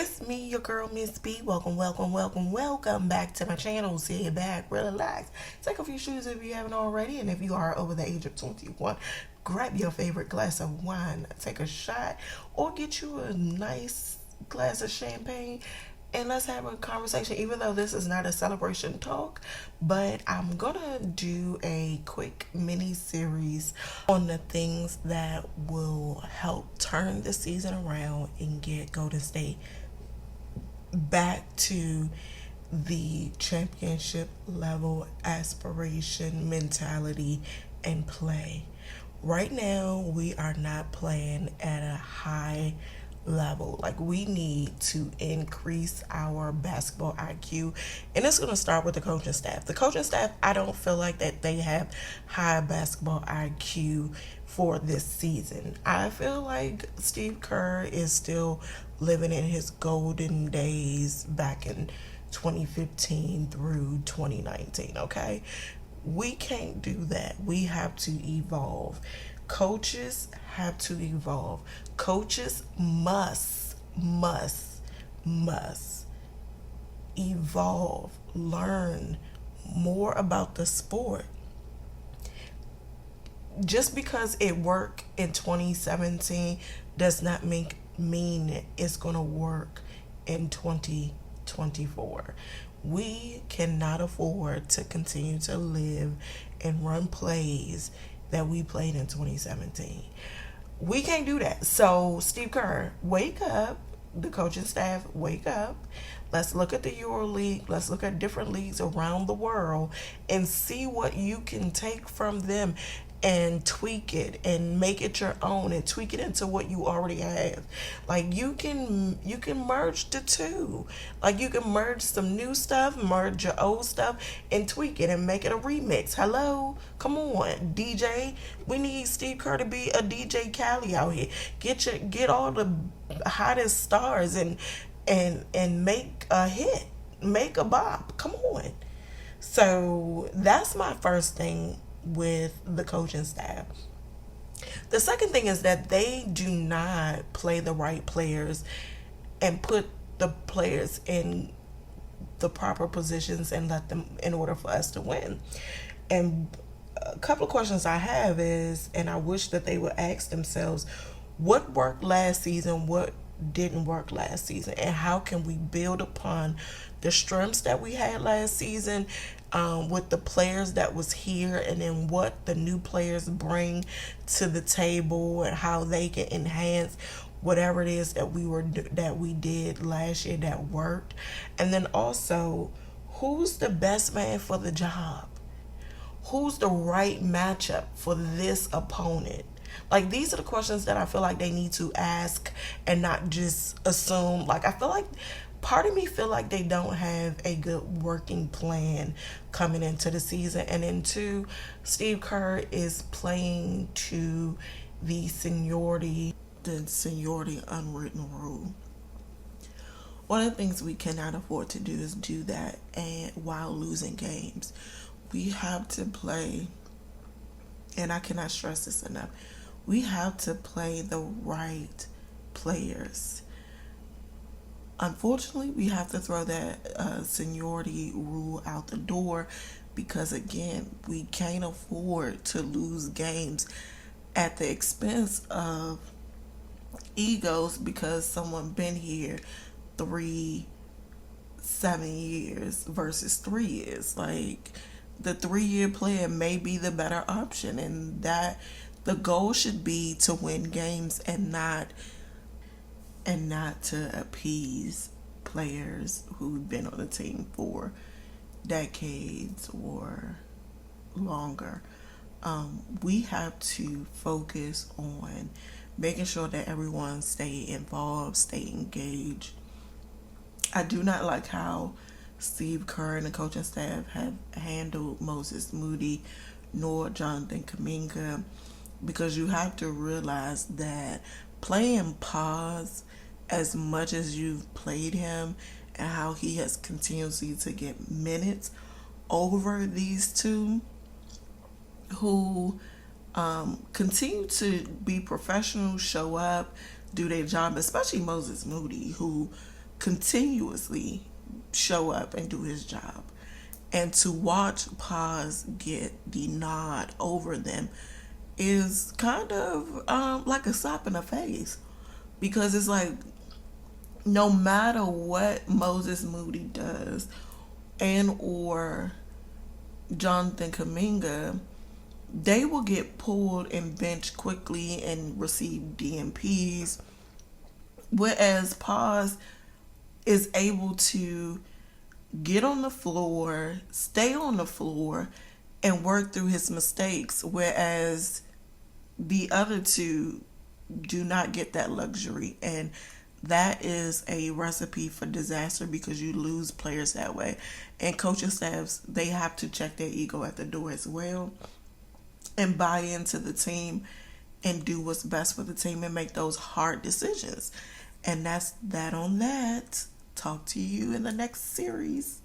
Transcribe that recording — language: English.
It's me, your girl, Miss B. Welcome back to my channel. Sit back, relax, take off your shoes if you haven't already, and if you are over the age of 21, grab your favorite glass of wine, take a shot, or get you a nice glass of champagne, and let's have a conversation. Even though this is not a celebration talk, but I'm gonna do a quick mini series on the things that will help turn the season around and get Golden State back to the championship level aspiration, mentality, and play. Right now, we are not playing at a high level. Like, we need to increase our basketball IQ, and it's going to start with the coaching staff. The coaching staff, I don't feel like that they have high basketball IQ for this season. I feel like Steve Kerr is still living in his golden days back in 2015 through 2019, okay? We can't do that. We have to evolve. Coaches have to evolve. Coaches must evolve, learn more about the sport. Just because it worked in 2017 does not mean it's going to work in 2024. We cannot afford to continue to live and run plays that we played in 2017. We can't do that. So, Steve Kerr, wake up. The coaching staff, wake up. Let's look at the EuroLeague. Let's look at different leagues around the world and see what you can take from them and tweak it and make it your own and tweak it into what you already have. Like, you can merge the two. Like, you can merge some new stuff, merge your old stuff, and tweak it and make it a remix. Hello? Come on, DJ. We need Steve Kerr to be a DJ Khaled out here. Get all the hottest stars and make a hit. Make a bop. Come on. So that's my first thing with the coaching staff. The second thing is that they do not play the right players and put the players in the proper positions and let them in order for us to win. And a couple of questions I have is, and I wish that they would ask themselves, what worked last season, what didn't work last season, and how can we build upon the strengths that we had last season with the players that was here, and then what the new players bring to the table and how they can enhance whatever it is that we did last year that worked. And then also, who's the best man for the job? Who's the right matchup for this opponent? Like, these are the questions that I feel like they need to ask and not just assume. Like, I feel like part of me feel like they don't have a good working plan coming into the season. And then two, Steve Kerr is playing to the seniority unwritten rule. One of the things we cannot afford to do is do that and while losing games. We have to play, and I cannot stress this enough, we have to play the right players. Unfortunately, we have to throw that seniority rule out the door because, again, we can't afford to lose games at the expense of egos because someone been here 7 years versus 3 years. Like, the 3-year player may be the better option, and that the goal should be to win games and not to appease players who've been on the team for decades or longer. We have to focus on making sure that everyone stay involved, stay engaged. I do not like how Steve Kerr and the coaching staff have handled Moses Moody nor Jonathan Kuminga, because you have to realize that playing Paz as much as you've played him and how he has continuously to get minutes over these two who continue to be professional, show up, do their job, especially Moses Moody, who continuously show up and do his job. And to watch Paz get the nod over them is kind of like a slap in the face, because it's like no matter what Moses Moody does and or Jonathan Kaminga, they will get pulled and benched quickly and receive DNPs. Whereas Paz is able to get on the floor, stay on the floor, and work through his mistakes. Whereas the other two do not get that luxury. And that is a recipe for disaster, because you lose players that way. And coaching staffs, they have to check their ego at the door as well and buy into the team and do what's best for the team and make those hard decisions. And that's that on that. Talk to you in the next series.